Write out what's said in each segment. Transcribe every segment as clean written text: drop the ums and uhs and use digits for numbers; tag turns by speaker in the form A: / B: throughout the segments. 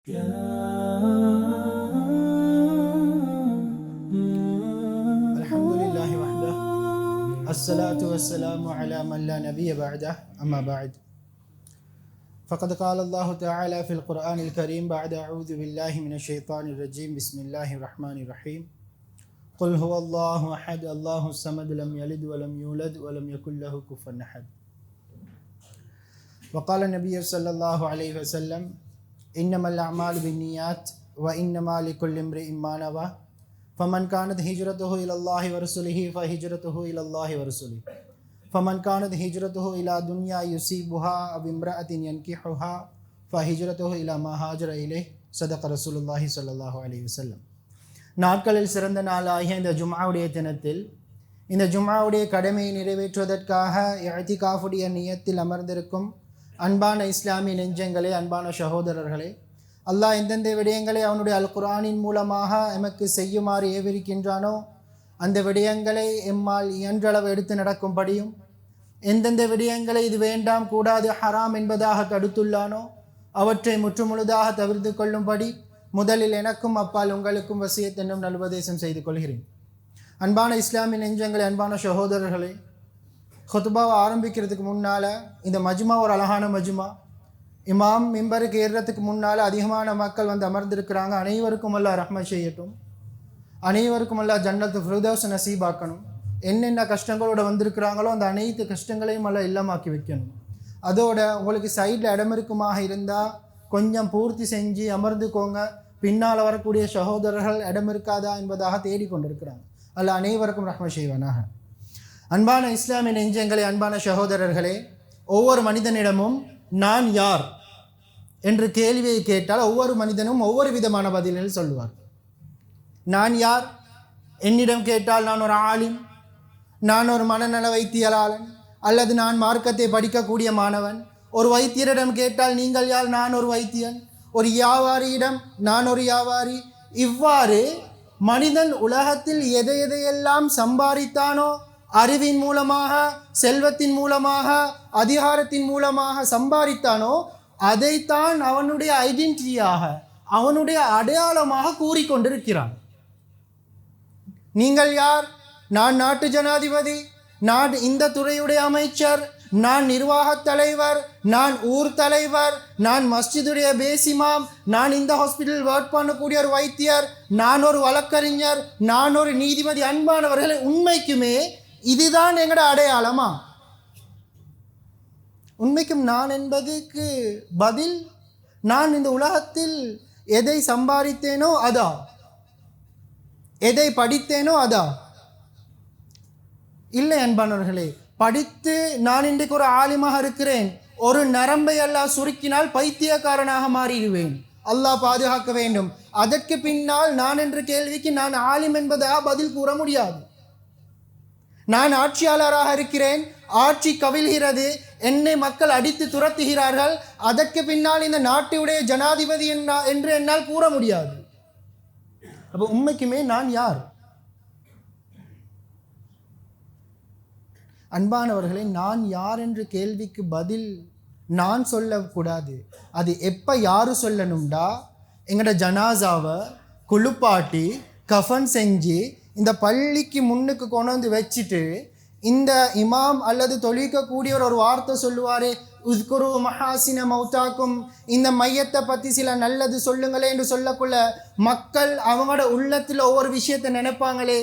A: Alhamdulillahi wahdah. Assalatu wassalamu ala man la nabiyya ba'dah. Amma ba'd. Faqad qala Allahu ta'ala fil Qur'anil Karim ba'da a'udhu billahi minash shaitanir rajim. Bismillahir rahmanir rahim. Qul huwallahu ahad, Allahus samad, lam yalid wa lam yulad wa lam yakul lahu kufuwan ahad. Wa qala an-nabiy sallallahu alayhi wa sallam innamal a'malu binniyat wa innamal likulli imri'in ma nawa faman kanat hijratuhu ila Allahi wa rasulihi fa hijratuhu ila Allahi wa rasulihi faman kanat hijratuhu ila dunya yusibuha aw imra'atin yankihuha fa hijratuhu ila ma hajara ilayhi sadaqa Rasulullah sallallahu alayhi wasallam. நாட்களில் சிறந்த நாளாகிய இந்த ஜும்ஆவுடைய தினத்தில் இந்த ஜும்ஆவுடைய கடமையை நிறைவேற்றுவதற்காக இஅ்திகாஃபுடைய நியத்தில் அமர்ந்திருக்கும் அன்பான இஸ்லாமிய நெஞ்சங்களே, அன்பான சகோதரர்களே, அல்லாஹ் எந்தெந்த விடயங்களை அவனுடைய அல் குர்ஆனின் மூலமாக எமக்கு செய்யுமாறு ஏவிருக்கின்றானோ அந்த விடயங்களை எம்மால் இயன்றளவு எடுத்து நடக்கும்படியும், எந்தெந்த விடயங்களை இது வேண்டாம் கூடாது ஹராம் என்பதாக தடுத்துள்ளானோ அவற்றை முற்றுமுழுதாக தவிர்த்து கொள்ளும்படி முதலில் எனக்கும் அப்பால் உங்களுக்கும் வசியத் என்னும் நல்வதேசம் செய்து கொள்கிறேன். அன்பான இஸ்லாமிய நெஞ்சங்களே, அன்பான சகோதரர்களே, ஹுத்பாவை ஆரம்பிக்கிறதுக்கு முன்னால் இந்த மஜ்மா ஒரு அழகான மஜ்மா. இமாம் மிம்பருக்கு ஏறுறதுக்கு முன்னால் அதிகமான மக்கள் வந்து அமர்ந்திருக்கிறாங்க. அனைவருக்கும் அல்லாஹ் ரஹ்மத் செய்யட்டும், அனைவருக்கும் அல்லாஹ் ஜன்னத்து ஃபிர்தௌஸ் நசீபாக்கணும். என்னென்ன கஷ்டங்களோட வந்திருக்கிறாங்களோ அந்த அனைத்து கஷ்டங்களையும் அல்லாஹ் இல்லமாக்கி வைக்கணும். அதோட உங்களுக்கு சைடில் இடம் இருக்குமாக இருந்தால் கொஞ்சம் பூர்த்தி செஞ்சு அமர்ந்துக்கோங்க. பின்னால் வரக்கூடிய சகோதரர்கள் இடம் இருக்காதா என்பதாக தேடிக்கொண்டிருக்கிறாங்க. அல்லாஹ் அனைவருக்கும் ரஹ்மத் செய்வானாக. அன்பான இஸ்லாமிய நெஞ்சங்களே, அன்பான சகோதரர்களே, ஒவ்வொரு மனிதனிடமும் நான் யார் என்று கேள்வியை கேட்டால் ஒவ்வொரு மனிதனும் ஒவ்வொரு விதமான பதில்கள் சொல்லுவார். நான் யார்? என்னிடம் கேட்டால் நான் ஒரு ஆலிம், நான் ஒரு மனநல வைத்தியலாளன், அல்லது நான் மார்க்கத்தை படிக்கக்கூடிய மாணவன். ஒரு வைத்தியரிடம் கேட்டால் நீங்கள் யார்? நான் ஒரு வைத்தியன். ஒரு வியாபாரியிடம் நான் ஒரு வியாபாரி. இவ்வாறு மனிதன் உலகத்தில் எதையெல்லாம் சம்பாதித்தானோ, அறிவின் மூலமாக, செல்வத்தின் மூலமாக, அதிகாரத்தின் மூலமாக சம்பாதித்தானோ அதைத்தான் அவனுடைய ஐடென்டிட்டியாக, அவனுடைய அடையாளமாக கூறிக்கொண்டிருக்கிறான். நீங்கள் யார்? நான் நாட்டு ஜனாதிபதி, நான் இந்த துறையுடைய அமைச்சர், நான் நிர்வாகத் தலைவர், நான் ஊர் தலைவர், நான் மஸ்ஜிதுடைய பேசிமாம், நான் இந்த ஹாஸ்பிட்டல் ஒர்க் பண்ணக்கூடிய ஒரு வைத்தியர், நான் ஒரு வழக்கறிஞர், நான் ஒரு நீதிபதி. அன்பானவர்களே, உண்மைக்குமே இதுதான் எங்களோட அடையாளமா? உண்மைக்கும் நான் என்பதுக்கு பதில் நான் இந்த உலகத்தில் எதை சம்பாதித்தேனோ அதா, எதை படித்தேனோ அதா? இல்லை அன்பானவர்களே, படித்து நான் இன்றைக்கு ஒரு ஆலிமாக இருக்கிறேன், ஒரு நரம்பை அல்லாஹ் சுருக்கினால் பைத்தியக்காரனாக மாறிடுவேன். அல்லாஹ் பாதுகாக்க வேண்டும். அதற்கு பின்னால் நான் என்ற கேள்விக்கு நான் ஆலிம் என்பதாக பதில் கூற முடியாது. நான் ஆட்சியாளராக இருக்கிறேன், ஆட்சி கவிழ்கிறது, என்னை மக்கள் அடித்து துரத்துகிறார்கள், அதற்கு பின்னால் இந்த நாட்டுடைய ஜனாதிபதி என்று என்னால் கூற முடியாது. அப்போ உண்மைக்குமே நான் யார்? அன்பானவர்களே, நான் யார் என்ற கேள்விக்கு பதில் நான் சொல்லக்கூடாது. அது எப்போ யார் சொல்லணும்டா, எங்களோட ஜனாசாவை குளிப்பாட்டி கஃபன் செஞ்சு இந்த பள்ளிக்கு முன்னுக்கு கொண்டு வந்து வச்சுட்டு இந்த இமாம் அல்லது தொழிக்கக்கூடியவர் ஒரு வார்த்தை சொல்லுவாரே, உஸ்குரு மஹாசின மௌத்தாக்கும், இந்த மையத்தை பற்றி சில நல்லது சொல்லுங்களே என்று சொல்லக்குள்ள மக்கள் அவங்களோட உள்ளத்தில் ஒவ்வொரு விஷயத்தை நினைப்பாங்களே.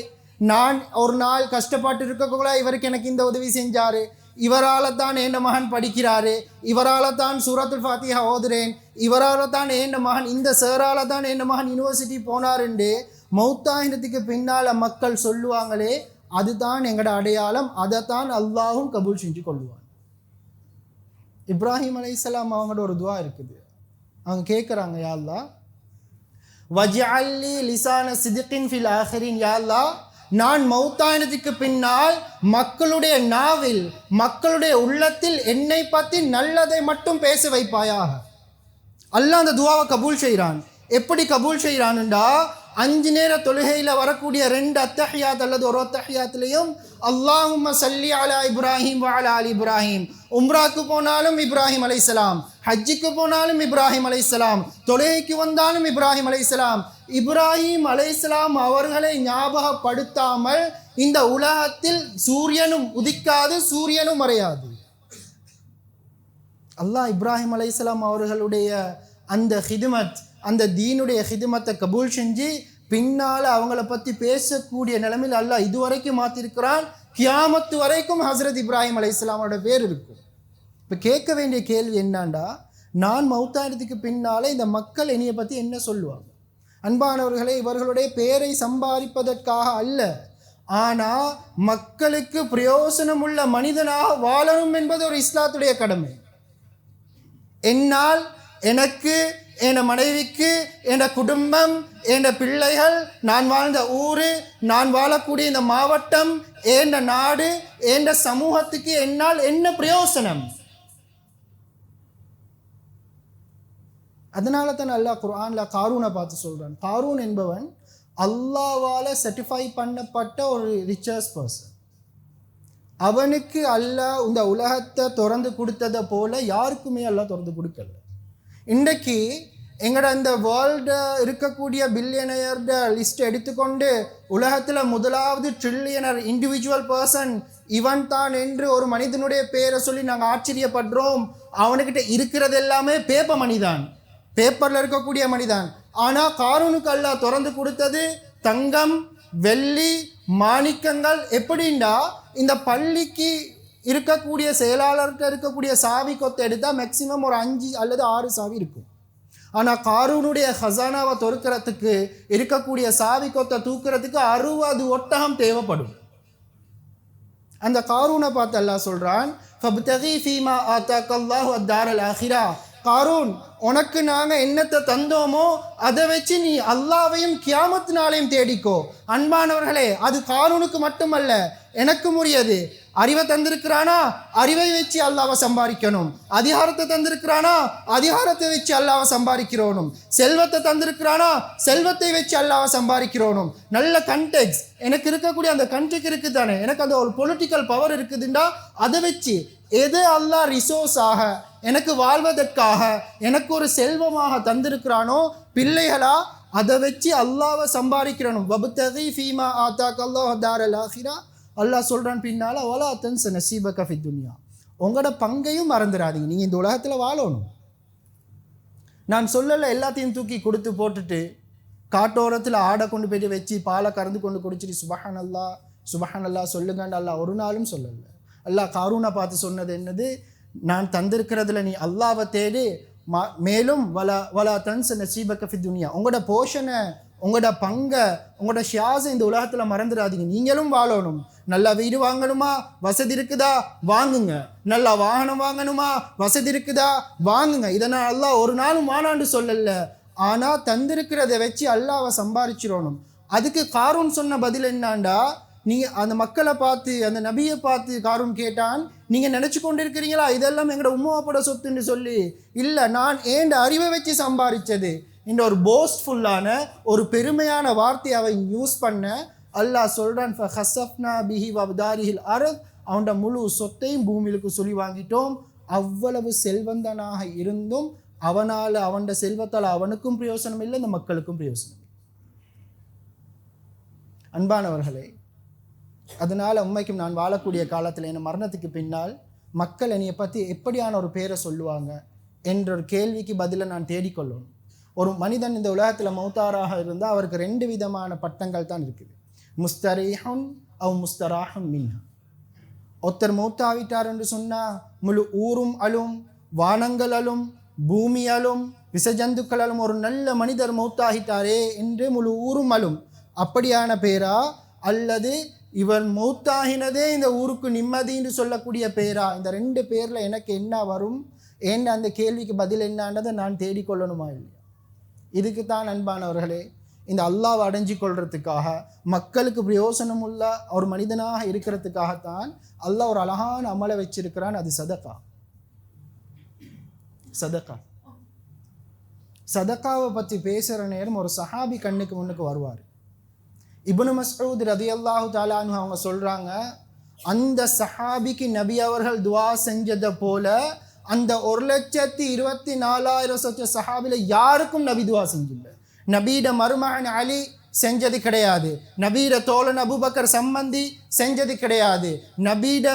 A: நான் ஒரு நாள் கஷ்டப்பட்டு இருக்கக்குள்ள இவருக்கு எனக்கு இந்த உதவி செஞ்சார், இவரால் தான் என் மகன் படிக்கிறாரு, இவரால் தான் சூரத்துல் ஃபாத்திஹா ஓதுறேன், இவரால் தான் என் மகன், இந்த சேரால் தான் என் மகன் யூனிவர்சிட்டி போனாருண்டு மௌத்தாயினத்துக்கு பின்னால் மக்கள் சொல்லுவாங்களே, அதுதான் எங்களோட அடையாளம். அதைத்தான் அல்லாஹும் கபூல் செஞ்சு கொள்ளுவான். இப்ராஹிம் அலைஹிஸ்ஸலாம் அவங்களோட ஒரு துவா இருக்குது. அவங்க கேட்குறாங்க, யா அல்லாஹ் வஜ்அல்லி லிசான சித்கின் ஃபில் ஆஹிரின், யா அல்லாஹ் நான் மௌத்தாயினத்துக்கு பின்னால் மக்களுடைய நாவில், மக்களுடைய உள்ளத்தில் என்னை பற்றி நல்லதை மட்டும் பேச வைப்பாயாக. அல்லாஹ் அந்த துவாவை கபூல் செய்கிறான். எப்படி கபூல் செய்கிறான்டா, 5 நேர தொழுகையில் வரக்கூடிய 2 அத்தஹியாத் அல்லது ஒரு அத்தஹியாத்திலையும் அல்லாஹும்ம சல்லி அலா இப்ராஹிம் வ அலா அலி இப்ராஹிம், உம்ராக்கு போனாலும் இப்ராஹிம் அலைஹிஸ்ஸலாம், ஹஜ்ஜுக்கு போனாலும் இப்ராஹிம் அலைஹிஸ்ஸலாம், தொழுகைக்கு வந்தாலும் இப்ராஹிம் அலைஹிஸ்ஸலாம். இப்ராஹிம் அலைஹிஸ்ஸலாம் அவர்களை ஞாபகப்படுத்தாமல் இந்த உலகத்தில் சூரியனும் உதிக்காது, சூரியனும் மறையாது. அல்லாஹ் இப்ராஹிம் அலைஹிஸ்ஸலாம் அவர்களுடைய அந்த ஹிதுமத், அந்த தீனுடைய ஹிதுமத்தை கபூல் செஞ்சு பின்னால் அவங்கள பற்றி பேசக்கூடிய நிலைமையில் அல்லாஹ் இதுவரைக்கும் மாற்றிருக்கிறான். கியாமத்து வரைக்கும் ஹஸ்ரத் இப்ராஹிம் அலைஹிஸ்ஸலாமோட பேர் இருக்கும். இப்போ கேட்க வேண்டிய கேள்வி என்னாண்டா, நான் மௌத்தானதுக்கு பின்னால் இந்த மக்கள் என்னையை பற்றி என்ன சொல்லுவாங்க? அன்பானவர்களே, இவர்களுடைய பேரை சம்பாதிப்பதற்காக அல்ல, ஆனால் மக்களுக்கு பிரயோசனம் உள்ள மனிதனாக வாழணும் என்பது ஒரு இஸ்லாத்துடைய கடமை. என்னால், எனக்கு, என் மனைவிக்கு, என் குடும்பம், என் பிள்ளைகள், நான் வாழ்ந்த ஊர், நான் வாழக்கூடிய இந்த மாவட்டம், என் நாடு, என் சமூகத்துக்கு என்னால் என்ன பிரயோசனம்? அதனால தான் அல்லாஹ் குர்ஆன்ல காரூனை பார்த்து சொல்றான். காரூன் என்பவன் அல்லாஹ்வால சர்டிஃபை பண்ணப்பட்ட ஒரு ரிச்சர்ஸ் பர்சன். அவனுக்கு அல்லாஹ் இந்த உலகத்தை திறந்து கொடுத்ததை போல யாருக்குமே அல்லாஹ் திறந்து கொடுக்கல. இன்றைக்கு எங்களோட இந்த வேர்ல்டு இருக்கக்கூடிய பில்லியனயர்ட லிஸ்ட் எடுத்துக்கொண்டு உலகத்தில் முதலாவது ட்ரில்லியனர் இண்டிவிஜுவல் பர்சன் இவன் தான் என்று ஒரு மனிதனுடைய பேரை சொல்லி நாங்கள் ஆச்சரியப்படுறோம். அவனுக்கிட்ட இருக்கிறது எல்லாமே பேப்பர் மணிதான், பேப்பரில் இருக்கக்கூடிய மணிதான். ஆனால் காரூனுக்கு அல்லாஹ் திறந்து கொடுத்தது தங்கம், வெள்ளி, மாணிக்கங்கள். எப்படின்னா, இந்த பள்ளிக்கு இருக்கக்கூடிய செயலாளர்கிட்ட இருக்கக்கூடிய சாவி கொத்தை எடுத்தால் மேக்சிமம் ஒரு 5 அல்லது 6 சாவி இருக்கும். ஆனால் காரூனுடைய ஹசானாவை தொறுக்கிறதுக்கு இருக்கக்கூடிய சாவி கொத்தை தூக்கிறதுக்கு 60 ஒட்டகம் தேவைப்படும். அந்த காரூனை பார்த்து அல்லாஹ் சொல்கிறான், ஃபப்தகி ஃபீமா ஆதாக்கல்லாஹு அத்தாரல் ஆஹிரா. காரூன், உனக்கு நாங்கள் என்னத்தை தந்தோமோ அதை வச்சு நீ அல்லாவையும் கியாமத்து நாளையும் தேடிக்கோ. அன்பானவர்களே, அது காரூனுக்கு மட்டுமல்ல, எனக்கும் உரியது. அறிவை தந்திருக்கிறானா, அறிவை வச்சு அல்லாவை சம்பாதிக்கணும். அதிகாரத்தை தந்திருக்கிறானா, அதிகாரத்தை வச்சு அல்லாவை சம்பாதிக்கிறோனும். செல்வத்தை தந்திருக்கிறானா, செல்வத்தை வச்சு அல்லாவை சம்பாதிக்கிறோனும். நல்ல கண்டெக்ஸ் எனக்கு இருக்கக்கூடிய அந்த கண்ட்ரிக்கு இருக்குது தானே, எனக்கு அந்த ஒரு பொலிட்டிக்கல் பவர் இருக்குதுண்டா, அதை வச்சு எது அல்லாஹ் ரிசோர்ஸாக எனக்கு வாழ்வதற்காக எனக்கு ஒரு செல்வமாக தந்திருக்கிறானோ பிள்ளைகளா, அதை வச்சு அல்லாவை சம்பாதிக்கிறணும். வபுத்தகி ஃபீமா ஆதாக்கல்லாஹு தாரல் ஆஹிரா. அல்லாஹ் சொல்கிறான் பின்னால், வலா தன்ஸ நஸீபக ஃபித் துன்யா. உங்களோட பங்கையும் மறந்துடாதீங்க. நீங்கள் இந்த உலகத்தில் வாழணும். நான் சொல்லலை எல்லாத்தையும் தூக்கி கொடுத்து போட்டுட்டு காட்டோரத்தில் ஆடை கொண்டு போய்ட்டு வச்சு பாலை கறந்து கொண்டு குடிச்சிட்டு சுபஹானல்லாஹ் சுபஹானல்லாஹ் சொல்லுங்கன்னு அல்லாஹ் ஒரு நாளும் சொல்லலை. அல்லாஹ் காரூனை பார்த்து சொன்னது என்னது, நான் தந்திருக்கிறதுல நீ அல்லாவை தேடி, மேலும் வலா தன்ஸ நஸீபக ஃபித் துன்யா. உங்களோட போஷனை, உங்களோட பங்கை, உங்களோட ஷியாஸை இந்த உலகத்தில் மறந்துடாதீங்க. நீங்களும் வாழணும். நல்லா வீடு வாங்கணுமா, வசதி இருக்குதா, வாங்குங்க. நல்லா வாகனம் வாங்கணுமா, வசதி இருக்குதா, வாங்குங்க. இதனால் அல்லாஹ் ஒரு நாளும் வானாண்டு சொல்லல, ஆனால் தந்திருக்கிறத வச்சு அல்லாவை சம்பாதிச்சிடணும். அதுக்கு காரூன் சொன்ன பதில் என்னாண்டா, நீங்கள் அந்த மக்களை பார்த்து, அந்த நபியை பார்த்து காரூன் கேட்டான், நீங்கள் நினச்சி கொண்டு இருக்கிறீங்களா இதெல்லாம் எங்களோட உம்மாப்பட சொத்துன்னு சொல்லி? இல்லை, நான் ஏண்ட அறிவை வச்சு சம்பாதிச்சது. இந்த ஒரு போஸ்ட்ஃபுல்லான ஒரு பெருமையான வார்த்தையை அவன் யூஸ் பண்ண அல்லாஹ் சொல்கிறான், ஃபஹஸஃப்னா பிஹி வப்தாரிஹில் அர்த். அவனோட முழு சொத்தையும் பூமியிலுக்கு சொல்லி வாங்கிட்டோம். அவ்வளவு செல்வந்தனாக இருந்தும் அவனால், அவனோட செல்வத்தால் அவனுக்கும் பிரயோசனம் இல்லை, இந்த மக்களுக்கும் பிரயோசனம். அன்பானவர்களே, அதனால் உண்மைக்கும் நான் வாழக்கூடிய காலத்தில் என் மரணத்துக்கு பின்னால் மக்கள் என்னையை பற்றி எப்படியான ஒரு பேரை சொல்லுவாங்க என்ற ஒரு கேள்விக்கு பதிலை நான் தேடிக்கொள்ளணும். ஒரு மனிதன் இந்த உலகத்தில் மௌத்தாராக இருந்தால் அவருக்கு 2 விதமான பட்டங்கள் தான் இருக்குது. முஸ்தரீஹுன் அவ் முஸ்தராஹுன் மின்ஹா. ஒருத்தர் மௌத்தாவிட்டார் என்று சொன்னால் முழு ஊரும் அழும், வானங்கள் அழும், பூமி அழும், விசஜந்துக்கள் அழும். ஒரு நல்ல மனிதர் மௌத்தாகிட்டாரே என்று முழு ஊரும் அழும். அப்படியான பேரா, அல்லது இவர் மௌத்தாகினதே இந்த ஊருக்கு நிம்மதின்னு சொல்லக்கூடிய பேரா? இந்த 2 பேரில் எனக்கு என்ன வரும்? ஏன் அந்த கேள்விக்கு பதில் என்னன்றதை நான் தேடிக்கொள்ளணுமா இல்லையா? இதுக்கு தான் அன்பானவர்களே, இந்த அல்லாஹ்வை அடைஞ்சு கொள்றதுக்காக, மக்களுக்கு பிரயோசனம் உள்ள ஒரு மனிதனாக இருக்கிறதுக்காகத்தான் அல்லாஹ் ஒரு அழகான அமலை வச்சிருக்கிறான். அது சதகா. சதகா சதக்காவை பற்றி பேசுகிற நேரம் ஒரு சஹாபி கண்ணுக்கு முன்னுக்கு வருவார். இப்னு மஸ்ஊத் ரலியல்லாஹு தஆலா அன்ஹு அவங்க சொல்கிறாங்க, அந்த சஹாபிக்கு நபி அவர்கள் துவா செஞ்சதை போல அந்த 1,24,000 சொச்ச சஹாபில யாருக்கும் நபி துவா செஞ்சில்லை. நபீட மருமகன் அலி செஞ்சது கிடையாது, நபீட தோழன் அபூபக்கர் சம்பந்தி செஞ்சது கிடையாது, நபீட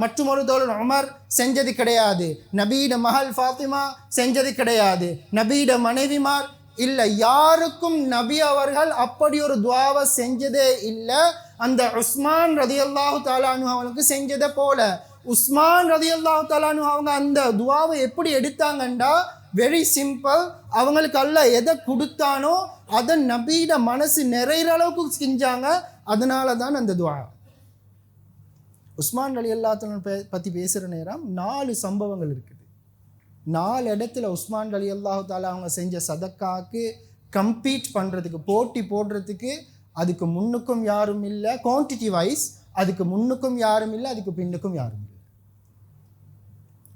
A: மற்றொரு தோழன் உமர் செஞ்சது கிடையாது, நபீட மகள் ஃபாத்திமா செஞ்சது கிடையாது, நபீட மனைவிமார் இல்லை, யாருக்கும் நபி அவர்கள் அப்படி ஒரு துவாவை செஞ்சதே இல்லை. அந்த உஸ்மான் ரலியல்லாஹு தஆலா அன்ஹு அவங்களுக்கு செஞ்சதை போல. உஸ்மான் ரலியல்லாஹு தஆலா அன்ஹு அவங்க அந்த துவாவை எப்படி எடுத்தாங்கண்டா, வெரி சிம்பிள். அவங்களுக்கு அல்லாஹ் எதை கொடுத்தானோ அதை நபீட மனசு நிறைகிற அளவுக்கு செஞ்சாங்க. அதனால தான் அந்த துவா. உஸ்மான் ரலியல்லாஹு தஆலா பற்றி பேசுகிற நேரம் 4 சம்பவங்கள் இருக்குது. 4 இடத்துல உஸ்மான் ரலியல்லாஹு தஆலா அவங்க செஞ்ச சதக்காக்கு கம்பீட் பண்ணுறதுக்கு, போட்டி போடுறதுக்கு அதுக்கு முன்னுக்கும் யாரும் இல்லை. குவான்டிட்டி வைஸ் அதுக்கு முன்னுக்கும் யாரும் இல்லை, அதுக்கு பின்னுக்கும் யாரும் இல்லை.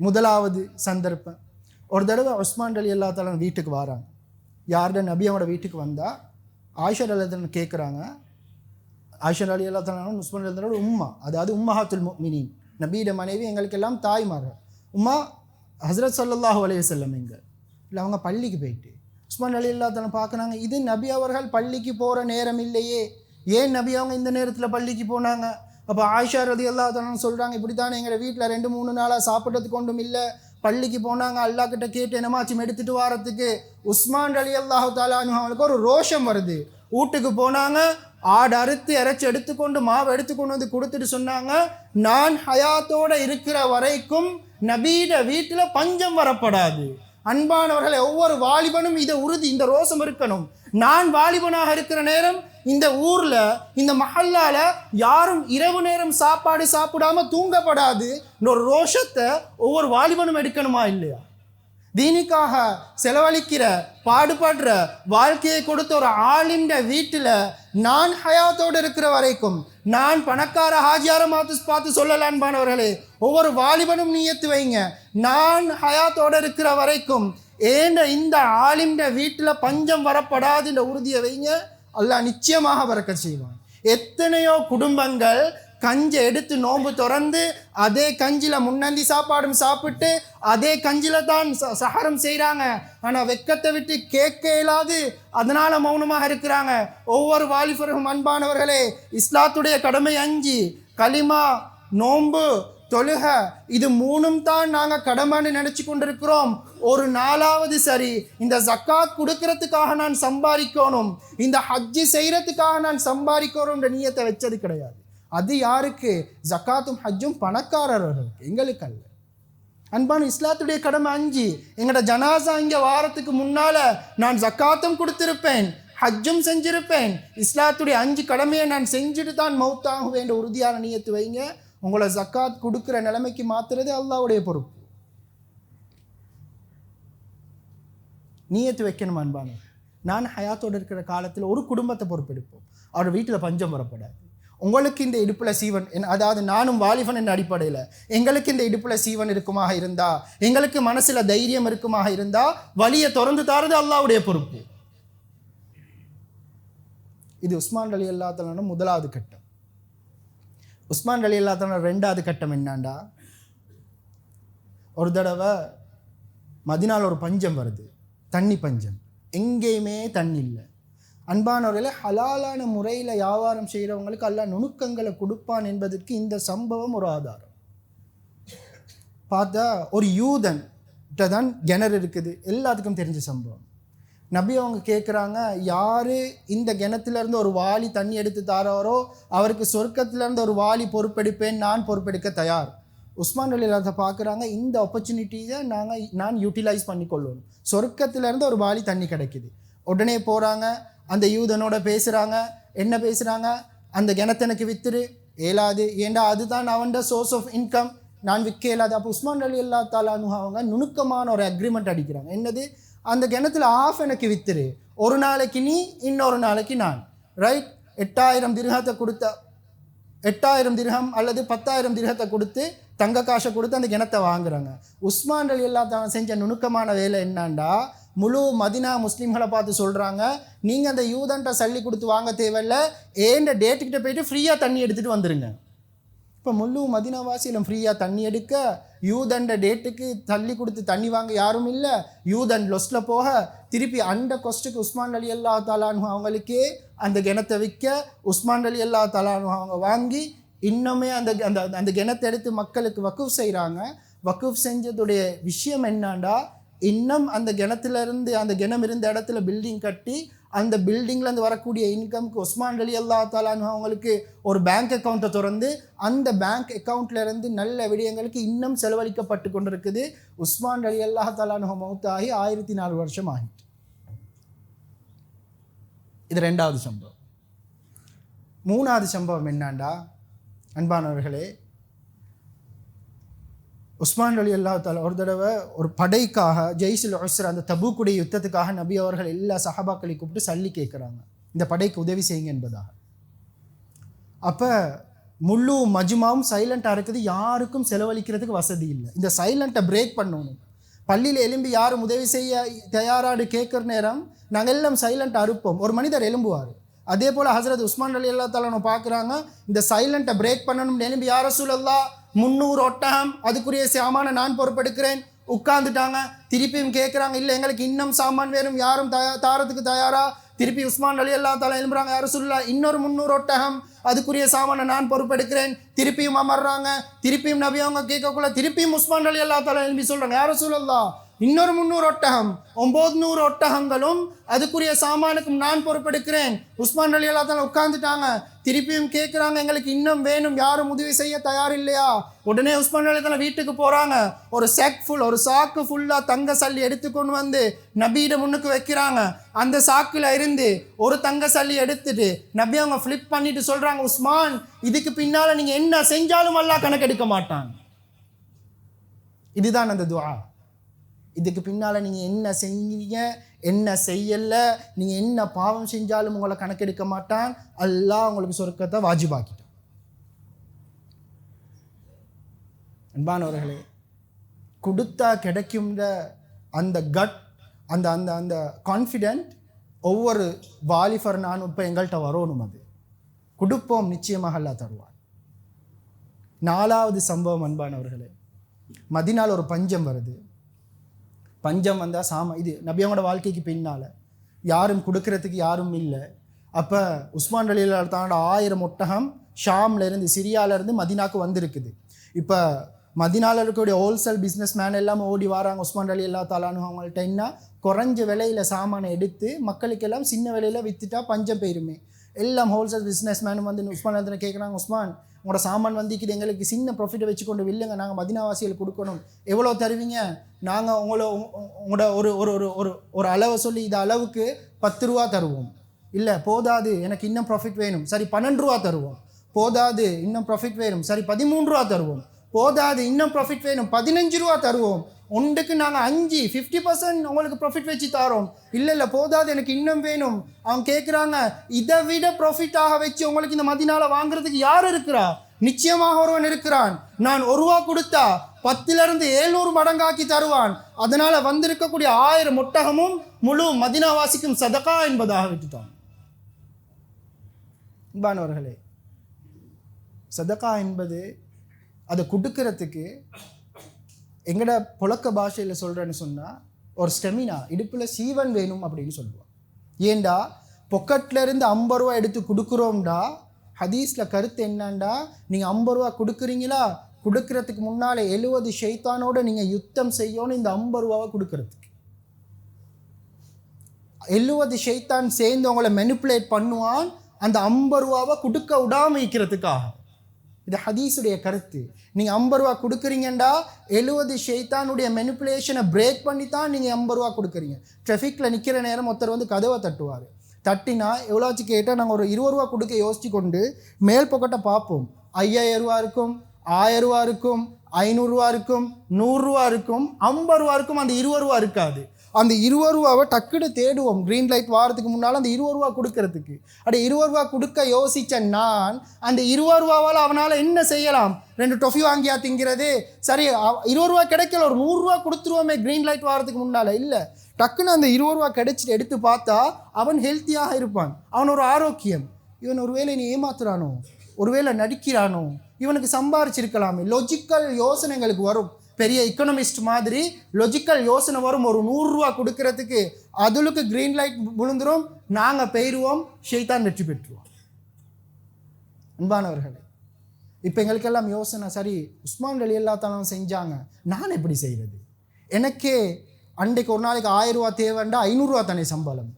A: முதலாவது சந்தர்ப்பம், ஒரு தடவை உஸ்மான் ரலியல்லாஹு தஆலா வீட்டுக்கு வராங்க. யார்ட நபி அவங்களோட வீட்டுக்கு வந்தால் ஆயிஷா ரலியல்லாஹு தஆலா கேட்குறாங்க. ஆயிஷா ரலியல்லாஹு தஆலா உஸ்மான் ரலியல்லாஹு தஆலா உம்மா, அதாவது உம்மஹாத்துல் முஃமினீன், நபியோட மனைவி, எங்களுக்கெல்லாம் தாய்மார்கள். உம்மா ஹஸ்ரத் ஸல்லல்லாஹு அலைஹி வஸல்லம் எங்க இல்லை, அவங்க பள்ளிக்கு போயிட்டு. உஸ்மான் ரலியல்லாஹு தஆலா பார்க்குறாங்க, இது நபி அவர்கள் பள்ளிக்கு போகிற நேரம் இல்லையே, ஏன் நபி அவங்க இந்த நேரத்தில் பள்ளிக்கு போனாங்க? அப்போ ஆயிஷா ரலியல்லாஹு தஆலா சொல்கிறாங்க, இப்படி தானே எங்கள் வீட்டில் 2-3 நாளாக சாப்பிட்றதுக்கு ஒன்றும் இல்லை, பள்ளிக்கு போனாங்க, அல்லாஹ் கிட்ட கேட்டு என்னமாச்சும் எடுத்துகிட்டு வரத்துக்கு. உஸ்மான் ரலியல்லாஹு தஆலா அவங்களுக்கு ஒரு ரோஷம் வருது. வீட்டுக்கு போனாங்க, ஆடு அறுத்து இறைச்சி எடுத்துக்கொண்டு மாவு எடுத்துக்கொண்டு வந்து கொடுத்துட்டு சொன்னாங்க, நான் ஹயாத்தோடு இருக்கிற வரைக்கும் நபீட வீட்டில் பஞ்சம் வரப்படாது. அன்பானவர்களை, ஒவ்வொரு வாலிபனும் இதை உறுதி, இந்த ரோஷம் இருக்கணும். நான் வாலிபனாக இருக்கிற நேரம் இந்த ஊரில், இந்த மஹல்லால யாரும் இரவு நேரம் சாப்பாடு சாப்பிடாம தூங்கப்படாது. ஒரு ரோஷத்தை ஒவ்வொரு வாலிபனும் எடுக்கணுமா இல்லையா? தீனிக்காக செலவழிக்கிற, பாடுபடுற, வாழ்க்கையை கொடுத்த ஒரு ஆளின்ற வீட்டில் நான் ஹயாத்தோடு இருக்கிற வரைக்கும், நான் பணக்கார ஹாஜியார பார்த்து சொல்லலான்பானவர்களே, ஒவ்வொரு வாலிபனும் நியத்து வைங்க, நான் ஹயாத்தோடு இருக்கிற வரைக்கும் ஏண்ட இந்த ஆளின்ற வீட்டில் பஞ்சம் வரப்படாதுன்ற உறுதியை வைங்க. அல்லாஹ் நிச்சயமாக பரக்கத் செய்வான். எத்தனையோ குடும்பங்கள் கஞ்சை எடுத்து நோன்பு திறந்து அதே கஞ்சியில் முன்னந்தி சாப்பாடும் சாப்பிட்டு அதே கஞ்சியில் தான் சஹரம் செய்கிறாங்க. ஆனால் வெக்கத்தை விட்டு கேட்க இயலாது, அதனால் மௌனமாக இருக்கிறாங்க. ஒவ்வொரு வாலிபரும் அன்பானவர்களே, இஸ்லாத்துடைய கடமை 5, கலிமா, நோன்பு, தொழுக, இது 3ம் தான் நாங்கள் கடமைன்னு நினச்சி கொண்டிருக்கிறோம். ஒரு 4வது சரி, இந்த ஜக்காத் கொடுக்கறதுக்காக நான் சம்பாதிக்கணும், இந்த ஹஜ்ஜி செய்கிறதுக்காக நான் சம்பாதிக்கணும்ன்ற நியத்தை வச்சது கிடையாது. அது யாருக்கு? ஜக்காத்தும் ஹஜ்ஜும் பணக்காரர்களுக்கு, எங்களுக்கு அல்ல. அன்பான இஸ்லாத்துடைய கடமை 5. எங்களோட ஜனாசா இங்கே வாரத்துக்கு முன்னால் நான் ஜக்காத்தும் கொடுத்திருப்பேன், ஹஜ்ஜும் செஞ்சிருப்பேன். இஸ்லாத்துடைய 5 கடமையை நான் செஞ்சுட்டு தான் மௌத்தாக வேண்ட உறுதியான நியத்து வைங்க. உங்களை ஜக்காத் கொடுக்குற நிலைமைக்கு மாற்றுறது அல்லாஹ்வுடைய பொறுப்பு. நியத்து வைக்கணும் அன்பான. நான் ஹயாத்தோடு இருக்கிற காலத்தில் ஒரு குடும்பத்தை பொறுப்பெடுப்போம், அவர் வீட்டில் பஞ்சம் வரப்படாது. உங்களுக்கு இந்த இடுப்பில் சீவன், அதாவது நானும் வாலிபன் என்ற அடிப்படையில் எங்களுக்கு இந்த இடுப்பில் சீவன் இருக்குமாக இருந்தால், எங்களுக்கு மனசில் தைரியம் இருக்குமாக இருந்தால், வழியை திறந்து தாரது அல்லாஹ்வுடைய பொறுப்பு. இது உஸ்மான் ரலியல்லாஹு தஆலா முதலாவது கட்டம். உஸ்மான் ரலியல்லாஹு தஆலா 2வது கட்டம் என்னாண்டா, ஒரு தடவை மதீனால ஒரு பஞ்சம் வருது, தண்ணி பஞ்சம், எங்கேயுமே தண்ணி இல்லை. அன்பானவர்களே, ஹலாலான முறையில் வியாபாரம் செய்கிறவங்களுக்கு அல்லாஹ் நுணுக்கங்களை கொடுப்பான் என்பதற்கு இந்த சம்பவம் ஒரு ஆதாரம். பார்த்தா ஒரு யூதன் தான் கிணறு இருக்குது, எல்லாத்துக்கும் தெரிஞ்ச சம்பவம். நபி அவங்க கேட்குறாங்க, யார் இந்த கிணத்துலேருந்து ஒரு வாளி தண்ணி எடுத்து தாராரோ அவருக்கு சொர்க்கத்திலேருந்து ஒரு வாளி பொறுப்பெடுப்பேன், நான் பொறுப்பெடுக்க தயார். உஸ்மான் ரலியல்லாஹு பார்க்குறாங்க, இந்த ஆப்பர்ச்சுனிட்டியை நான் யூட்டிலைஸ் பண்ணிக்கொள்ளணும். சொர்க்கத்திலேருந்து ஒரு வாளி தண்ணி கிடைக்குது. உடனே போகிறாங்க, அந்த யூதனோட பேசுகிறாங்க. என்ன பேசுகிறாங்க? அந்த கிணத்தை எனக்கு வித்துரு, ஏலாது, ஏண்டா அதுதான் அவன்ட சோர்ஸ் ஆஃப் இன்கம், நான் விற்க இயலாது. அப்போ உஸ்மான் ரலியல்லாஹு தஆலா அன்ஹு அவங்க நுணுக்கமான ஒரு அக்ரிமெண்ட் அடிக்கிறாங்க. என்னது? அந்த கிணத்துல ஆஃப் எனக்கு வித்துரு, ஒரு நாளைக்கு நீ, இன்னொரு நாளைக்கு நான். ரைட்? 8000 திர்ஹத்தை கொடுத்த 8000 திர்ஹம் அல்லது 10,000 திர்ஹத்தை கொடுத்து, தங்க காசை கொடுத்து அந்த கிணத்தை வாங்குறாங்க. உஸ்மான் ரலியல்லாஹு தஆலா செஞ்ச நுணுக்கமான வேலை என்னாண்டா, முழு மதினா முஸ்லீம்களை பார்த்து சொல்கிறாங்க, நீங்கள் அந்த யூதன்ட்ட சல்லி கொடுத்து வாங்க தேவையில்ல, ஏண்ட டேட்டுக்கிட்ட போயிட்டு ஃப்ரீயாக தண்ணி எடுத்துகிட்டு வந்துடுங்க. இப்போ முழு மதினாவாசியிலும் ஃப்ரீயாக தண்ணி எடுக்க, யூதண்ட டேட்டுக்கு தள்ளி கொடுத்து தண்ணி வாங்க யாரும் இல்லை. யூதன் லொஸ்டில் போக திருப்பி அந்த கொஸ்ட்டுக்கு உஸ்மான் அலி அல்லா தலானு அவங்களுக்கே அந்த கிணத்தை விற்க, உஸ்மான் அலி அல்லா தலானு அவங்க வாங்கி இன்னுமே அந்த அந்த அந்த கிணத்தை எடுத்து மக்களுக்கு வக்குஃப் செய்கிறாங்க. வக்குஃப் செஞ்சதுடைய விஷயம் என்னாண்டா, இன்னும் அந்த கிணத்துலேருந்து அந்த கிணம் இருந்த இடத்துல பில்டிங் கட்டி அந்த பில்டிங்லேருந்து வரக்கூடிய இன்கம்க்கு உஸ்மான் அலி அல்லா தாலானு அவங்களுக்கு ஒரு பேங்க் அக்கௌண்ட்டை திறந்து அந்த பேங்க் அக்கௌண்ட்லேருந்து நல்ல விடயங்களுக்கு இன்னும் செலவழிக்கப்பட்டு கொண்டு இருக்குது. உஸ்மான் அலி அல்லா தாலானு மௌத்தாகி 1004 வருஷம் ஆகிட்டு. இது 2வது சம்பவம். 3வது சம்பவம் என்னாண்டா, அன்பானவர்களே, உஸ்மான் அலி அல்லா தாலா ஒரு தடவை ஒரு படைக்காக ஜெய்சுல் உஸ்ரா அந்த தபூக்குடைய யுத்தத்துக்காக நபி அவர்கள் எல்லா சஹாபாக்களை கூப்பிட்டு சல்லி கேட்குறாங்க, இந்த படைக்கு உதவி செய்யுங்க என்பதாக. அப்போ முழு மஜ்மாவும் சைலண்ட்டாக இருக்குது, யாருக்கும் செலவழிக்கிறதுக்கு வசதி இல்லை. இந்த சைலண்ட்டை பிரேக் பண்ணணும். பள்ளியில் எலும்பி யாரும் உதவி செய்ய தயாராடு கேட்குற நேரம் நாங்கள் எல்லாம் சைலண்ட்டாக அறுப்போம். ஒரு மனிதர் எலும்புவார். அதே போல் ஹசரத் உஸ்மான் அலி அல்லா தாலா பார்க்குறாங்க, இந்த சைலண்ட்டை பிரேக் பண்ணணும். எலும்பி யா ரசூலல்லாஹ் 300 ஒட்டகம் அதுக்குரிய சாமான நான் பொறுப்பெடுக்கிறேன். உட்கார்ந்துட்டாங்க. திருப்பியும் கேட்குறாங்க, இல்லை எங்களுக்கு இன்னும் சாமான் வேறும், யாரும் தாரத்துக்கு தயாரா? திருப்பி உஸ்மான் அலி அல்லா தாலா எழும்புறாங்க, யா ரசூலுல்லாஹ் இன்னொரு 300 ஒட்டகம் அதுக்குரிய சாமான நான் பொறுப்பெடுக்கிறேன். திருப்பியும் அமர்றாங்க. திருப்பியும் நபி அவங்க கேட்கக்குள்ள திருப்பியும் உஸ்மான் அலி அல்லா தாலா எழுப்பி சொல்கிறாங்க, யா ரசூலுல்லாஹ் இன்னொரு 300 ஒட்டகம், 900 ஒட்டகங்களும் அதுக்குரிய சாமானுக்கும் நான் பொறுப்பெடுக்கிறேன். உஸ்மான் அலி அல்லா தாலா உட்கார்ந்துட்டாங்க. திருப்பியும் கேட்குறாங்க, எங்களுக்கு இன்னும் வேணும், யாரும் உதவி செய்ய தயார் இல்லையா? உடனே உஸ்மான் அலி தாலா வீட்டுக்கு போகிறாங்க. ஒரு சாக்கு ஃபுல்லாக தங்க சல்லி எடுத்துக்கொண்டு வந்து நபியிட முன்னுக்கு வைக்கிறாங்க. அந்த சாக்கில் இருந்து ஒரு தங்க சல்லி எடுத்துட்டு நபி அவங்க ஃப்ளிப் பண்ணிட்டு சொல்கிறாங்க, உஸ்மான் இதுக்கு பின்னால் நீங்கள் என்ன செஞ்சாலும் அல்லாஹ் கணக்கெடுக்க மாட்டான். இதுதான் அந்த துஆ. இதுக்கு பின்னால் நீங்கள் என்ன செஞ்சீங்க என்ன செய்யலை, நீங்கள் என்ன பாவம் செஞ்சாலும் உங்களை கணக்கெடுக்க மாட்டான். அல்லாஹ் உங்களுக்கு சொர்க்கத்தை வாஜிபாக்கிட்டான். அன்பானவர்களே, கொடுத்தா கிடைக்கும்ன்ற அந்த கட் அந்த அந்த அந்த கான்ஃபிடென்ட் ஒவ்வொரு வாலிபர் நான் இப்போ எங்கள்கிட்ட வரணும். அது கொடுப்போம், நிச்சயமாக அல்லாஹ் தருவார். 4வது சம்பவம் அன்பானவர்களே, மதீனால ஒரு பஞ்சம் வருது. பஞ்சம் வந்தால் இது நபியோட வாழ்க்கைக்கு பின்னால் யாரும் கொடுக்கறதுக்கு யாரும் இல்லை. அப்போ உஸ்மான் அலி அல்லா தாலோட 1000 ஒட்டகம் ஷாம்லேருந்து சிரியாவிலேருந்து மதீனாக்கு வந்திருக்குது. இப்போ மதீனாவில் இருக்கக்கூடிய ஹோல்சேல் பிஸ்னஸ் மேன் எல்லாம் ஓடி வராங்க உஸ்மான் அலி அல்லா தாலானு அவங்கள்ட்ட. என்ன குறைஞ்ச விலையில் சாமானை எடுத்து மக்களுக்கெல்லாம் சின்ன விலையில் விற்றுட்டா பஞ்சம் போயிருமே. எல்லாம் ஹோல்சேல் பிஸ்னஸ் மேனும் வந்து உஸ்மான் அலி கேட்குறாங்க, உஸ்மான் உங்களோட சாமான் வந்திக்குது, எங்களுக்கு சின்ன ப்ராஃபிட்டை வச்சுக்கொண்டு வில்லுங்க, நாங்கள் மதீனாவாசிகள் கொடுக்கணும், எவ்வளோ தருவீங்க? நாங்கள் உங்களோட ஒரு ஒரு ஒரு ஒரு அளவை சொல்லி இந்த அளவுக்கு 10 ரூபா தருவோம். இல்லை போதாது, எனக்கு இன்னும் ப்ராஃபிட் வேணும், சரி 12 ரூபா தருவோம். போதாது, இன்னும் ப்ராஃபிட் வேணும், சரி 13 ரூபா தருவோம். போதாது, இன்னும் ப்ராஃபிட் வேணும், 15 ரூபா தருவோம். ஒன்றுக்கு நாங்கள் 50% உங்களுக்கு ப்ராஃபிட் வச்சு தரோம். இல்லை போதாது, எனக்கு இன்னும் வேணும். அவங்க கேட்குறாங்க, இதை விட ப்ராஃபிட்டாக வச்சு உங்களுக்கு இந்த மதீனால வாங்குறதுக்கு யார் இருக்கிறா? நிச்சயமாக ஒருவன் இருக்கிறான். நான் 1 ரூபா கொடுத்தா 10லிருந்து 700 மடங்காக்கி தருவான். அதனால வந்திருக்கக்கூடிய 1000 ஒட்டகமும் முழு மதீனாவாசிக்கும் சதகா என்பதாக விட்டுட்டான். அன்பானவர்களே, சதகா என்பது அதை கொடுக்கறதுக்கு எங்கட புழக்க பாஷையில் சொல்கிறேன்னு சொன்னால் ஒரு ஸ்டெமினா, இடுப்பில் சீவன் வேணும் அப்படின்னு சொல்லுவான். ஏண்டா பொக்கெட்லேருந்து 50 ரூபா எடுத்து கொடுக்குறோம்டா, ஹதீஸில் கருத்து என்னண்டா, நீங்கள் 50 ரூபா கொடுக்குறீங்களா, கொடுக்கறதுக்கு முன்னாலே 70 ஷைத்தானோடு நீங்கள் யுத்தம் செய்யணும் இந்த 50 ரூபாவை கொடுக்கறதுக்கு. 70 ஷைத்தான் சேர்ந்து உங்களை மெனிப்புலேட் பண்ணுவான் அந்த 50 ரூபாவை கொடுக்க விடாமல் வைக்கிறதுக்காக. இது ஹதீஸுடைய கருத்து. நீங்கள் 50 ரூபா கொடுக்குறீங்கண்டா 70 ஷைத்தானுடைய மெனிப்புலேஷனை பிரேக் பண்ணி தான் நீங்கள் 50 ரூபா கொடுக்குறீங்க. ட்ராஃபிக்கில் நிற்கிற நேரம் ஒருத்தர் வந்து கதவை தட்டுவார். தட்டினா எவ்வளோச்சு கேட்டால் நாங்கள் ஒரு 20 ரூபா கொடுக்க யோசிச்சு கொண்டு மேல் பொக்கட்டை பார்ப்போம். 5000 ரூபா இருக்கும், 1000 ரூபா இருக்கும், 500 ரூபா இருக்கும், 100 ரூபா இருக்கும், 50 ரூபா இருக்கும், அந்த 20 ரூபா இருக்காது. அந்த 20 ரூபாவை டக்குன்னு தேடுவோம் க்ரீன் லைட் வாரத்துக்கு முன்னால் அந்த 20 ரூபா கொடுக்கறதுக்கு. அப்படி 20 ரூபா கொடுக்க யோசித்த நான் அந்த 20 ரூபாவால் அவனால் என்ன செய்யலாம்? 2 டொஃபி வாங்கியா திங்கிறது? சரி 20 ரூபா கிடைக்கல, ஒரு 100 ரூபா கொடுத்துருவோமே க்ரீன் லைட் வாரத்துக்கு முன்னால். இல்லை, டக்குன்னு அந்த 20 ரூபா கிடைச்சிட்டு எடுத்து பார்த்தா அவன் ஹெல்த்தியாக இருப்பான், அவன் ஒரு ஆரோக்கியம். இவன் ஒருவேளை நீ ஏமாத்துறானோ, ஒருவேளை நடிக்கிறானோ, இவனுக்கு சம்பாரிச்சிருக்கலாமே. லொஜிக்கல் யோசனைகளுக்கு வரும். பெரிய எக்கனாமிஸ்ட் மாதிரி லொஜிக்கல் யோசனை வரும். ஒரு 100 ரூபா கொடுக்கறதுக்கு அதுலுக்கு க்ரீன் லைட் விழுந்துரும், நாங்கள் பெயருவோம், ஷைத்தான் வெற்றி பெற்றுவோம். அன்பானவர்களே, இப்போ எங்களுக்கெல்லாம் யோசனை, சரி உஸ்மான் ரலியல்லாஹு தஆலா செஞ்சாங்க, நான் எப்படி செய்கிறது? எனக்கே அன்றைக்கு ஒரு நாளைக்கு 1000 ரூபா தேவைண்டா 500 ரூபா தானே சம்பளம்.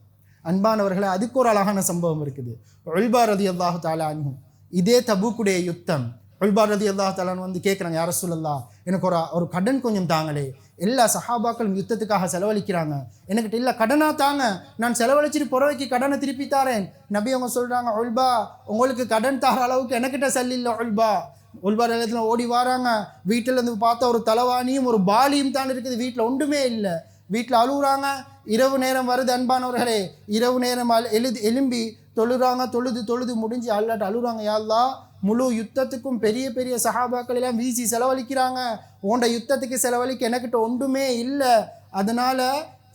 A: அன்பானவர்களே, அதுக்கு ஒரு அழகான சம்பவம் இருக்குது. உல்பா ரலியல்லாஹு தஆலா அன்ஹு, இதே தபூக்குடைய யுத்தம், உல்பா ரலியல்லாஹு தஆலா வந்து கேட்குறாங்க, யா ரசூலல்லாஹ் எனக்கு ஒரு கடன் கொஞ்சம் தாங்களே, எல்லா சஹாபாக்களும் யுத்தத்துக்காக செலவழிக்கிறாங்க, எனக்கிட்ட இல்லை கடனாக தாங்க, நான் செலவழிச்சிட்டு புறவைக்கு கடனை திருப்பி தாரேன். நபி அவங்க சொல்கிறாங்க, உல்பா உங்களுக்கு கடன் தார அளவுக்கு எனக்கிட்ட சல்லி இல்லை உல்பா. உல்பா ரலியல்லாஹு ஓடி வராங்க, வீட்டில் இருந்து பார்த்தா ஒரு தலவாணியும் ஒரு பாலியும் தான் இருக்குது, வீட்டில் ஒன்றுமே இல்லை. வீட்டில் அழுகுறாங்க. இரவு நேரம் வருது. அன்பானவர்களே, இரவு நேரம் எலும்பி தொழுறாங்க. தொழுது முடிஞ்சு அல்லாட்ட அழுகுறாங்க, யா அல்லாஹ் முழு யுத்தத்துக்கும் பெரிய பெரிய சஹாபாக்கள் எல்லாம் வீசி செலவழிக்கிறாங்க, உண்ட யுத்தத்துக்கு செலவழிக்க எனக்கிட்ட ஒன்றுமே இல்லை. அதனால்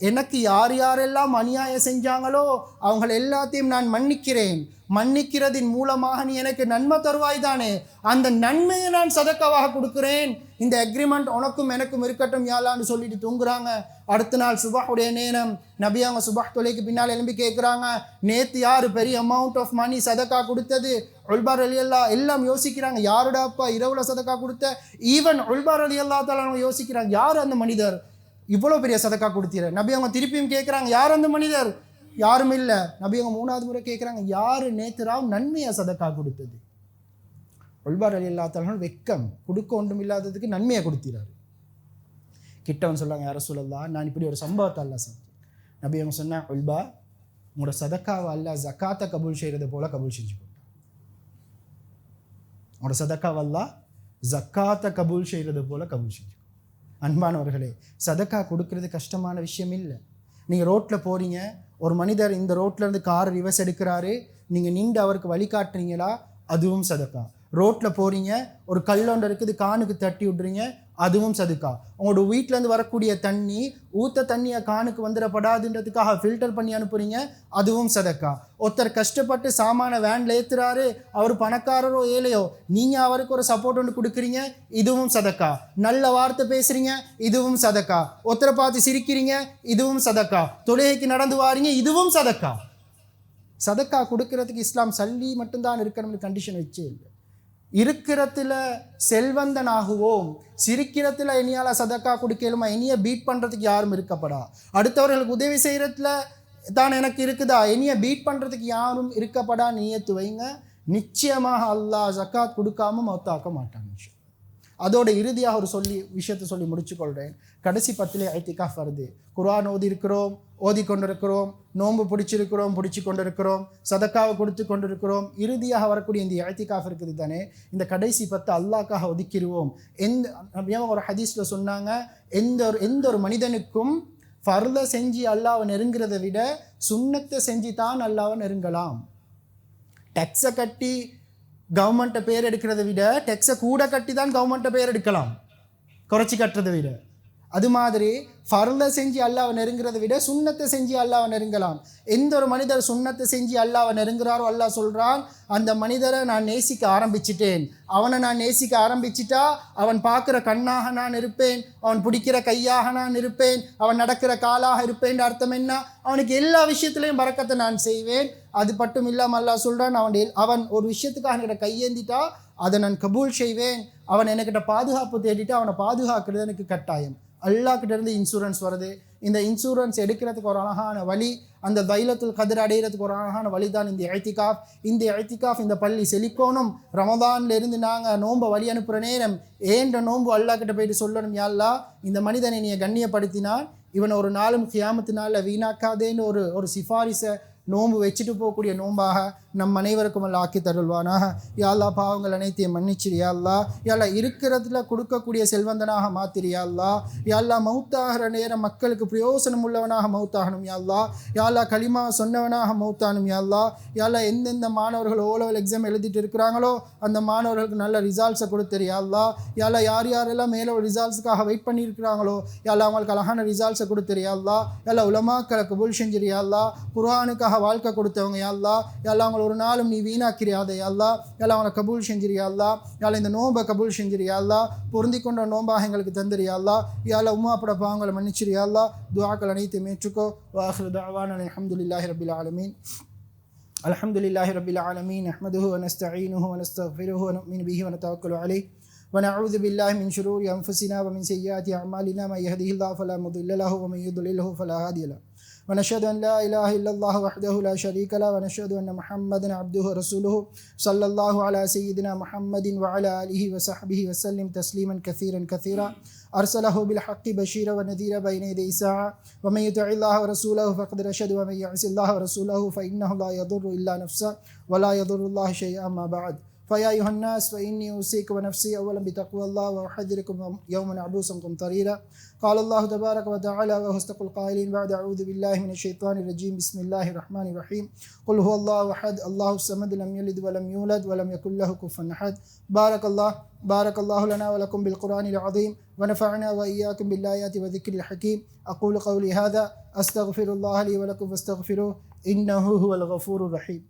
A: எனக்கு யார் யாரெல்லாம் அநியாயம் செஞ்சாங்களோ அவங்கள எல்லாத்தையும் நான் மன்னிக்கிறேன். மன்னிக்கிறதின் மூலமாக நீ எனக்கு நன்மை தருவாய் தானே, அந்த நன்மையை நான் சதக்காவாக கொடுக்குறேன். இந்த அக்ரிமெண்ட் உனக்கும் எனக்கும் இருக்கட்டும் யாலான்னு சொல்லிட்டு தூங்குறாங்க. அடுத்த நாள் சுபஹுடைய நேரம், நபி அவங்க சுபஹ் தொலைக்கு பின்னால் எழும்பி கேட்குறாங்க, நேற்று யார் பெரிய அமௌண்ட் ஆஃப் மணி சதக்கா கொடுத்தது? உல்பா ரலியல்லாஹு எல்லாம் யோசிக்கிறாங்க, யாருடாப்பா இரவுல சதக்கா கொடுத்த? ஈவன் உல்பா ரலியல்லாஹு தஆலா யோசிக்கிறாங்க, யார் அந்த மனிதர் இவ்வளோ பெரிய சதக்கா கொடுத்தீர? நபி அவங்க திருப்பியும் கேட்குறாங்க, யார் அந்த மனிதர்? யாரும் இல்லை. நபி அவங்க 3வது முறை கேட்குறாங்க, யார் நேத்துராவ் நன்மையாக சதக்கா கொடுத்தது? உல்பா ரலியல்லாஹு தஆலா வெக்கம், கொடுக்க ஒன்றும் இல்லாததுக்கு நன்மையை கொடுத்திறாரு. கிட்டவன் சொல்கிறாங்க, யா ரசூலல்லாஹ் நான் இப்படி ஒரு சம்பவத்தை அல்லாஹ் செஞ்சேன். நபி அவங்க சொன்னா, உல்பா உங்களோட சதக்காவை அல்லாஹ் ஜக்காத்தை கபூல் செய்கிறது போல கபூல் செஞ்சு போட்டான். உங்களோட சதக்காவை அல்லாஹ் ஜக்காத்தை கபூல் செய்கிறது போல கபூல் செஞ்சு. அன்பானவர்களே, சதக்கா கொடுக்கறது கஷ்டமான விஷயம் இல்லை. நீங்கள் ரோட்டில் போகிறீங்க, ஒரு மனிதர் இந்த ரோட்லேருந்து கார் ரிவர்ஸ் எடுக்கிறாரு, நீங்கள் நின்று அவருக்கு வழிகாட்டுறீங்களா, அதுவும் சதக்கா. ரோட்டில் போகிறீங்க, ஒரு கல்லொண்டு இருக்குது, காணுக்கு தட்டி விட்றீங்க, அதுவும் சதுக்கா. உங்களோட வீட்டிலேருந்து வரக்கூடிய தண்ணி ஊற்ற தண்ணியை காணுக்கு வந்துடப்படாதுன்றதுக்காக ஃபில்டர் பண்ணி அனுப்புறீங்க, அதுவும் சதக்கா. ஒருத்தர் கஷ்டப்பட்டு சாமான வேனில் ஏற்றுறாரு, அவர் பணக்காரரோ ஏழையோ, நீங்கள் அவருக்கு ஒரு சப்போர்ட் ஒன்று கொடுக்குறீங்க, இதுவும் சதக்கா. நல்ல வார்த்தை பேசுகிறீங்க, இதுவும் சதக்கா. ஒருத்தரை பார்த்து சிரிக்கிறீங்க, இதுவும் சதக்கா. தொழுகைக்கு நடந்து வாரீங்க, இதுவும் சதக்கா. சதக்கா கொடுக்கறதுக்கு இஸ்லாம் சல்லி மட்டும்தான் இருக்கணும்னு கண்டிஷன் வச்சே இல்லை. இருக்கிறத்துல செல்வந்தனாகுவோம், சிரிக்கிறதுல இனியால சதக்கா கொடுக்கலுமா, இனிய பீட் பண்ணுறதுக்கு யாரும் இருக்கப்படா. அடுத்தவர்களுக்கு உதவி செய்கிறதுல தான் எனக்கு இருக்குதா, இனிய பீட் பண்ணுறதுக்கு யாரும் இருக்கப்படா. நியத்து வைங்க, நிச்சயமாக அல்லாஹ் ஜக்காத் கொடுக்காம மௌத்தாக்க மாட்டான். அதோட இறுதியாக ஒரு விஷயத்தை சொல்லி முடிச்சுக்கொள்கிறேன். கடைசி 10 ஐத்திகாஃப் வருது. குர்ஆன் ஓதி கொண்டிருக்கிறோம், நோன்பு பிடிச்சு கொண்டிருக்கிறோம், சதக்காவை கொடுத்து கொண்டிருக்கிறோம். இறுதியாக வரக்கூடிய இந்த ஐத்திகாஃப் இருக்குது தானே, இந்த கடைசி 10 அல்லாஹ்க்காக ஒதுக்கிடுவோம். ஒரு ஹதீஸில் சொன்னாங்க, எந்த ஒரு மனிதனுக்கும் ஃபர்த செஞ்சு அல்லாஹ்வை நெருங்கிறத விட சுன்னத்தை செஞ்சு தான் அல்லாஹ்வை நெருங்கலாம். டேக்ஸை கட்டி கவர்மெண்ட்டை பேர் எடுக்கிறத விட டேக்ஸை கூட கட்டி தான் கவர்மெண்ட்டை பேர் எடுக்கலாம், குறைச்சி கட்டுறதை விட. அது மாதிரி ஃபர்த செஞ்சு அல்லாஹ்வை நெருங்கிறத விட சுன்னத்தை செஞ்சு அல்லாஹ்வை நெருங்கலாம். எந்த ஒரு மனிதர் சுன்னத்தை செஞ்சு அல்லாஹ்வை நெருங்குறாரோ அல்லாஹ் சொல்கிறான், அந்த மனிதரை நான் நேசிக்க ஆரம்பிச்சிட்டேன். அவனை நான் நேசிக்க ஆரம்பிச்சிட்டா அவன் பார்க்குற கண்ணாக நான் இருப்பேன், அவன் பிடிக்கிற கையாக நான் இருப்பேன், அவன் நடக்கிற காலாக இருப்பேன். அர்த்தம் என்ன? அவனுக்கு எல்லா விஷயத்துலையும் பரக்கத்தை நான் செய்வேன். அது மட்டும் இல்லாமல் அல்லாஹ் சொல்கிறான், அவன் ஒரு விஷயத்துக்காக என்கிட்ட கையேந்திட்டா அதை நான் கபூல் செய்வேன். அவன் என்கிட்ட பாதுகாப்பு தேடிட்டு அவனை பாதுகாக்கிறது எனக்கு கட்டாயம். அல்லாஹ்கிட்ட இருந்து இன்சூரன்ஸ் வருது. இந்த இன்சூரன்ஸ் எடுக்கிறதுக்கு ஒரு அழகான வழி, அந்த தைலத்துல் கத்ர் அடைகிறதுக்கு ஒரு அழகான வழி தான் இந்த இஅ்திகாஃப். இந்த இஅ்திகாஃப் இந்த பள்ளி செழிக்கணும். ரமதான்ல இருந்து நாங்கள் நோன்பை வழி அனுப்புகிற நேரம் ஏன்ற நோன்பு அல்லாஹ்கிட்ட போயிட்டு சொல்லணும், யா அல்லாஹ் இந்த மனிதனை நீ கண்ணியப்படுத்தினால் இவனை ஒரு நாளும் கியாமத்தினால வீணாக்காதேன்னு ஒரு சிஃபாரிசை நோன்பு வச்சுட்டு போகக்கூடிய நோன்பாக நம் அனைவருக்கும் அல்ல ஆக்கி தருள்வானாக. யா அல்லாஹ் பாவங்கள் அனைத்தையும் மன்னிச்சிரு யா அல்லாஹ். யா அல்லாஹ் இருக்கிறதுல கொடுக்கக்கூடிய செல்வந்தனாக மாத்திரு யா அல்லாஹ். யா அல்லாஹ் மௌத்தாகிற நேரம் மக்களுக்கு பிரயோசனம் உள்ளவனாக மௌத்தாகணும் யா அல்லாஹ். யா அல்லாஹ் களிமா சொன்னவனாக மௌத்தாகணும் யா அல்லாஹ். யா அல்லாஹ் எந்தெந்த மாணவர்கள் ஓலெவல் எக்ஸாம் எழுதிட்டு இருக்கிறாங்களோ அந்த மாணவர்களுக்கு நல்ல ரிசல்ட்ஸை கொடுத்துரு யா அல்லாஹ். யா அல்லாஹ் யார் யாரெல்லாம் மேலே ரிசல்ட்ஸுக்காக வெயிட் பண்ணியிருக்கிறாங்களோ யா அல்லாஹ் அவங்களுக்கு அழகான ரிசல்ட்ஸை கொடுத்துரு யா அல்லாஹ். யா அல்லாஹ் உலமாக்களை கபூல் செஞ்சிரு யா அல்லாஹ். குர்ஆனுக்காக வாழ்க்கை கொடுத்தவங்க யா அல்லாஹ். யா அல்லாஹ் அவங்களை ஒரு நாளும் நீ வீணாக்கிறியாதே யா அல்லாஹ். யா அல்லாஹ் அவங்களை கபூல் செஞ்சிரு யா அல்லாஹ். யா அல்லாஹ் இந்த நோன்பை கபூல் செஞ்சிரு யா அல்லாஹ். பொருந்தி கொண்ட நோன்பாக எங்களுக்கு தந்திரு யா அல்லாஹ். யா அல்லாஹ் உம்மாப்பட பாவங்களை மன்னிச்சிரு யா அல்லாஹ். துஆக்கள் அனைத்தையும் ஏற்றுக்கோ. வஆகிரு தஅவானா அல்ஹம்துலில்லாஹி ரப்பில் ஆலமீன். அல்ஹம்துலில்லாஹி ரப்பில் ஆலமீன். நஹ்மதுஹு வ நஸ்தஈனுஹு வ நஸ்தக்ஃபிருஹு வ நு'மினு பிஹி வ நதவக்கலு அலைஹி ونعوذ بالله من شرور أنفسنا ومن سيئات أعمالنا من يهده الله فلا مضل له ومن يضلله فلا هادي له ونشهد أن لا إله إلا الله وحده لا شريك له ونشهد أن محمدا عبده ورسوله صلى الله على سيدنا محمد وعلى آله وصحبه وسلم تسليما كثيرا كثيرا أرسله بالحق بشيرا ونذيرا بين يدي الساعة ومن يطع الله ورسوله فقد رشد ومن يعص الله ورسوله فإنه لا يضر إلا نفسه ولا يضر الله شيئا ما بعد. فيا أيها الناس فإني أوصيكم ونفسي أولا بتقوى الله وأحذركم يوما عبوسا قمطريرا. قال الله تبارك وتعالى وهو أصدق القائلين بعد أعوذ بالله من الشيطان الرجيم بسم الله الرحمن الرحيم. قل هو الله أحد الله الصمد لم يلد ولم يولد ولم يكن له كفوا أحد. بارك الله لنا ولكم بالقرآن العظيم ونفعنا وإياكم بالآيات وذكر الحكيم. أقول قولي هذا أستغفر الله لي ولكم فاستغفروه إنه هو الغفور الرحيم.